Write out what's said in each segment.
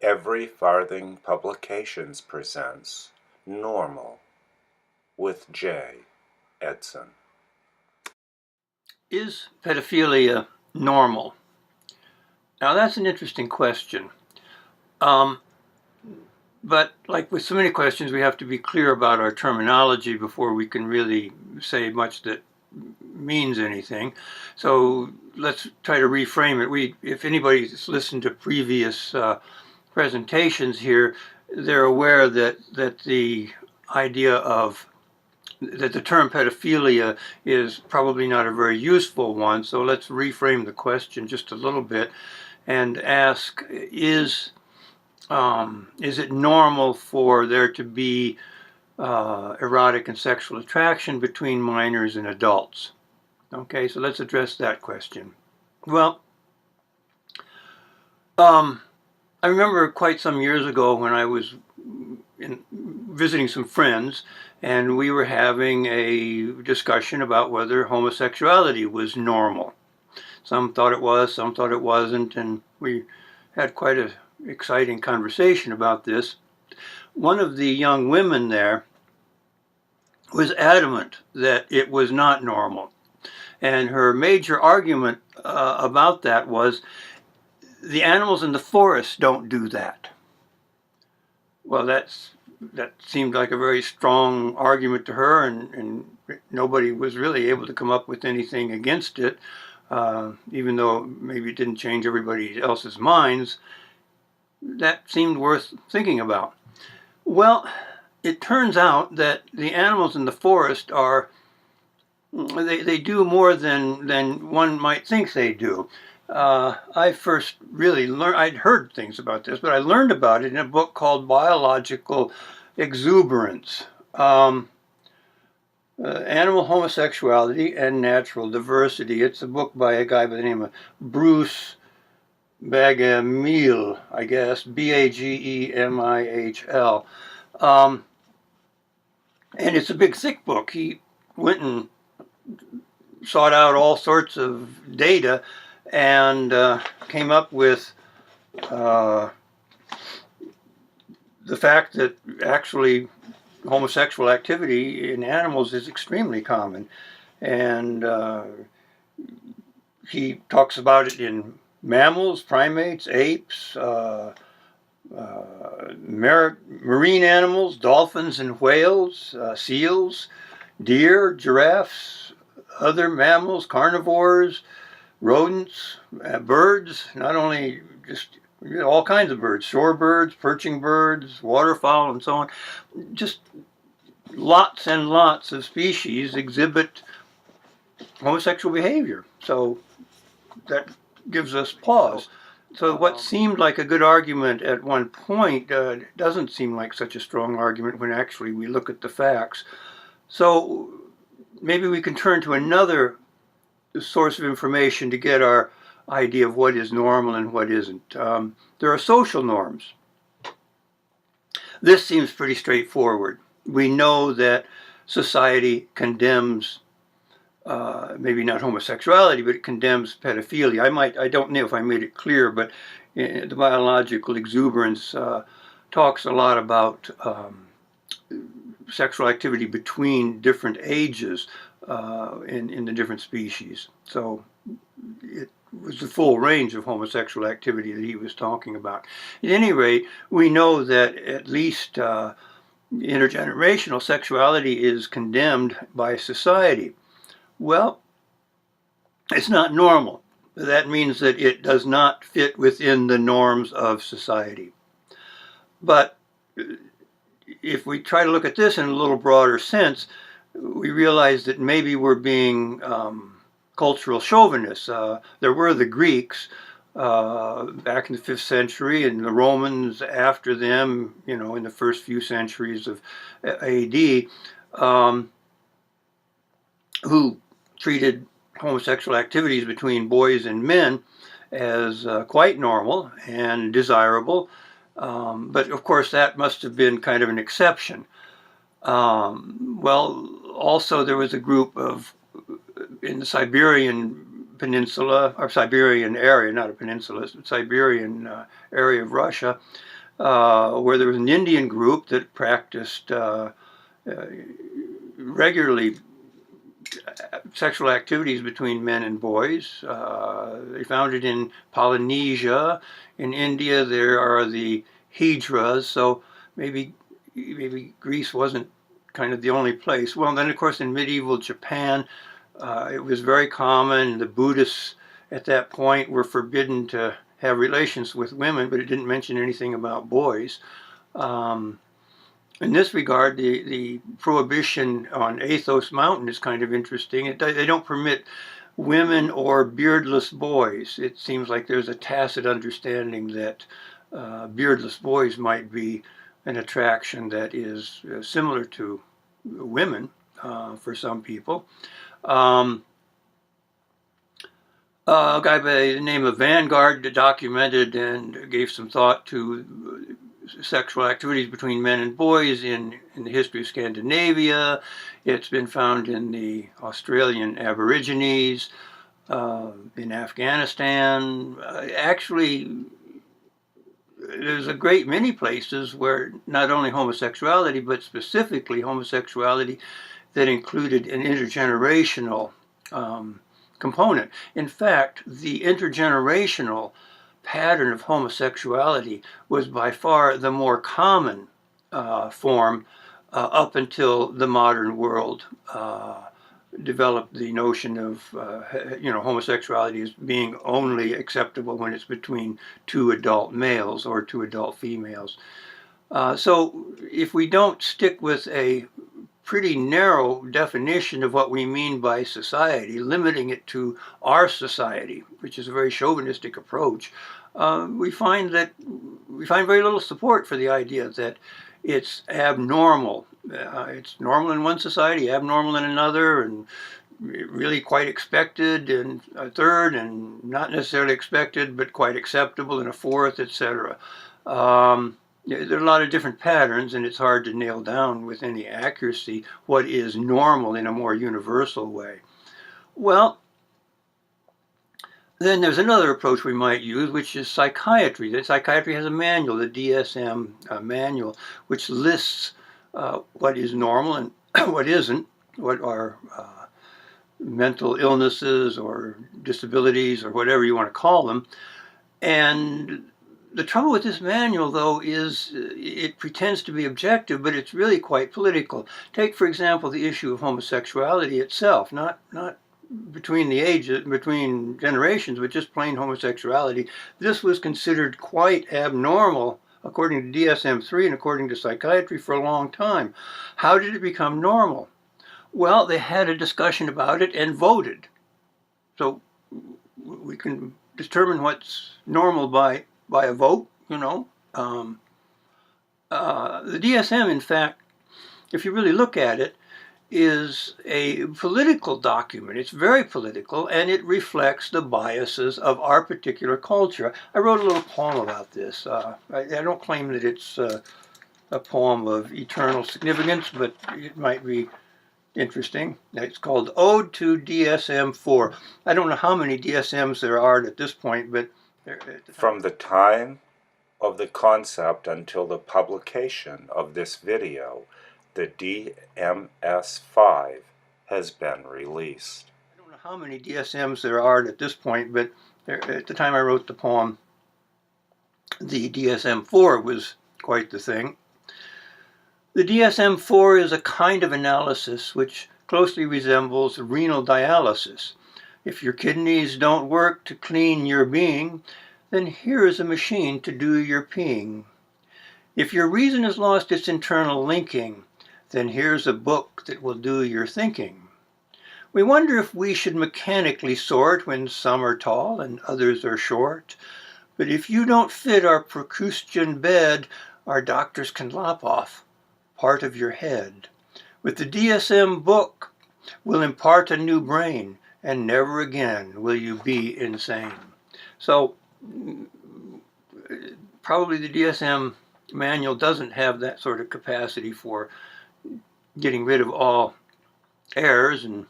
Every Farthing Publications presents Normal with J. Edson. Is pedophilia normal? Now that's an interesting question. But like with so many questions, we have to be clear about our terminology before we can really say much that means anything. So let's try to reframe it. If anybody's listened to previous presentations here, they're aware that the idea of that the term pedophilia is probably not a very useful one. So let's reframe the question just a little bit and ask, is it normal for there to be erotic and sexual attraction between minors and adults? Okay, so let's address that question. Well, I remember quite some years ago when I was visiting some friends, and we were having a discussion about whether homosexuality was normal. Some thought it was, some thought it wasn't, and we had quite an exciting conversation about this. One of the young women there was adamant that it was not normal. And her major argument about that was, the animals in the forest don't do that. Well, that seemed like a very strong argument to her, and nobody was really able to come up with anything against it, even though maybe it didn't change everybody else's minds. That seemed worth thinking about. Well, it turns out that the animals in the forest they do more than one might think they do. I first really learned, I'd heard things about this, but I learned about it in a book called Biological Exuberance, Animal Homosexuality and Natural Diversity. It's a book by a guy by the name of Bruce Bagamihl, I guess, Bagemihl. And it's a big, thick book. He went and sought out all sorts of data and came up with the fact that actually homosexual activity in animals is extremely common. And he talks about it in mammals, primates, apes, marine animals, dolphins and whales, seals, deer, giraffes, other mammals, carnivores, rodents, birds, not only just all kinds of birds, shorebirds, perching birds, waterfowl, and so on. Just lots and lots of species exhibit homosexual behavior. So that gives us pause. So what seemed like a good argument at one point doesn't seem like such a strong argument when actually we look at the facts. So maybe we can turn to another source of information to get our idea of what is normal and what isn't. There are social norms. This seems pretty straightforward. We know that society condemns maybe not homosexuality, but it condemns pedophilia. I don't know if I made it clear, but the Biological Exuberance talks a lot about sexual activity between different ages in the different species. So it was the full range of homosexual activity that he was talking about. At any rate, we know that at least intergenerational sexuality is condemned by society. Well, it's not normal. That means that it does not fit within the norms of society. But if we try to look at this in a little broader sense, we realize that maybe we're being cultural chauvinists. There were the Greeks back in the 5th century, and the Romans after them, in the first few centuries of AD, who treated homosexual activities between boys and men as quite normal and desirable. But of course that must have been kind of an exception. Well, also there was a group in the Siberian peninsula, or Siberian area, not a peninsula, Siberian area of Russia, where there was an Indian group that practiced regularly sexual activities between men and boys. They found it in Polynesia. In India, there are the hijras, so maybe Greece wasn't kind of the only place. Well, then, of course, in medieval Japan, it was very common. The Buddhists at that point were forbidden to have relations with women, but it didn't mention anything about boys. In this regard, the prohibition on Athos Mountain is kind of interesting. They don't permit women or beardless boys. It seems like there's a tacit understanding that beardless boys might be an attraction that is similar to women for some people. A guy by the name of Vanguard documented and gave some thought to sexual activities between men and boys in the history of Scandinavia. It's been found in the Australian Aborigines, in Afghanistan. Actually, there's a great many places where not only homosexuality, but specifically homosexuality that included an intergenerational component. In fact, the intergenerational pattern of homosexuality was by far the more common form up until the modern world developed the notion of homosexuality as being only acceptable when it's between two adult males or two adult females. So if we don't stick with a pretty narrow definition of what we mean by society, limiting it to our society, which is a very chauvinistic approach, we find very little support for the idea that it's abnormal. It's normal in one society, abnormal in another, and really quite expected in a third, and not necessarily expected, but quite acceptable in a fourth, etc. There are a lot of different patterns, and it's hard to nail down with any accuracy what is normal in a more universal way. Well, then there's another approach we might use, which is psychiatry. The psychiatry has a manual, the DSM manual, which lists what is normal and what isn't, what are mental illnesses or disabilities or whatever you want to call them. And the trouble with this manual, though, is it pretends to be objective, but it's really quite political. Take, for example, the issue of homosexuality itself, not between the ages, between generations, but just plain homosexuality. This was considered quite abnormal, according to DSM-3 and according to psychiatry, for a long time. How did it become normal? Well, they had a discussion about it and voted. So we can determine what's normal by a vote, The DSM, in fact, if you really look at it, is a political document. It's very political, and it reflects the biases of our particular culture. I wrote a little poem about this. I don't claim that it's a poem of eternal significance, but it might be interesting. It's called Ode to DSM-4. I don't know how many DSMs there are at this point, but from the time of the concept until the publication of this video, the DMS-5 has been released. I don't know how many DSMs there are at this point, but at the time I wrote the poem, the DSM-4 was quite the thing. The DSM-4 is a kind of analysis which closely resembles renal dialysis. If your kidneys don't work to clean your being, then here is a machine to do your peeing. If your reason has lost its internal linking, then here's a book that will do your thinking. We wonder if we should mechanically sort when some are tall and others are short. But if you don't fit our Procrustean bed, our doctors can lop off part of your head. With the DSM book, we'll impart a new brain, and never again will you be insane. So, probably the DSM manual doesn't have that sort of capacity for getting rid of all errors and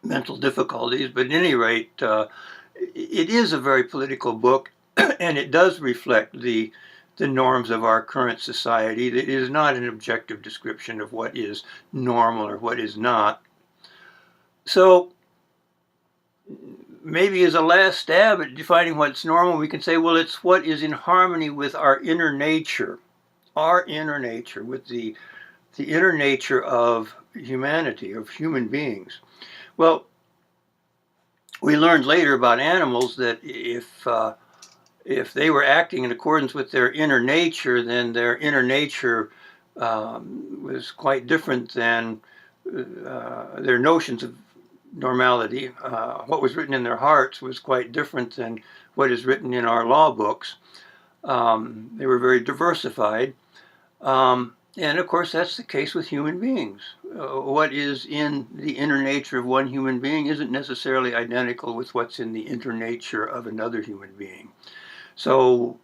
mental difficulties. But at any rate, it is a very political book, and it does reflect the norms of our current society. It is not an objective description of what is normal or what is not. So maybe as a last stab at defining what's normal, we can say, well, it's what is in harmony with our inner nature, with the inner nature of humanity, of human beings. Well, we learned later about animals that if they were acting in accordance with their inner nature, then their inner nature was quite different than their notions of normality. What was written in their hearts was quite different than what is written in our law books. They were very diversified. And of course, that's the case with human beings. What is in the inner nature of one human being isn't necessarily identical with what's in the inner nature of another human being. So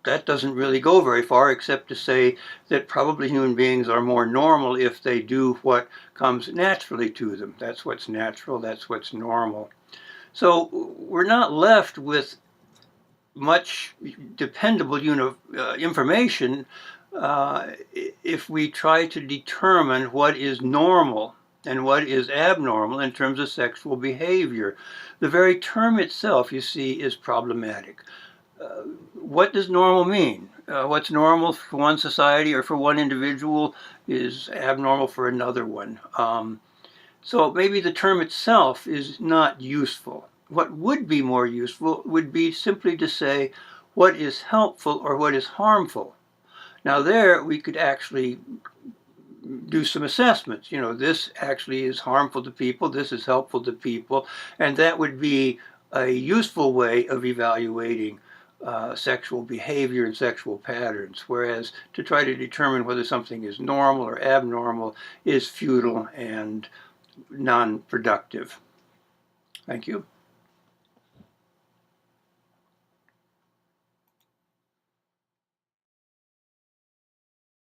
that doesn't really go very far, except to say that probably human beings are more normal if they do what comes naturally to them. That's what's natural, that's what's normal. So we're not left with much dependable information if we try to determine what is normal and what is abnormal in terms of sexual behavior. The very term itself, you see, is problematic. What does normal mean? What's normal for one society or for one individual is abnormal for another one. So maybe the term itself is not useful. What would be more useful would be simply to say what is helpful or what is harmful. Now there we could actually do some assessments. This actually is harmful to people, this is helpful to people, and that would be a useful way of evaluating sexual behavior and sexual patterns, whereas to try to determine whether something is normal or abnormal is futile and non-productive. Thank you.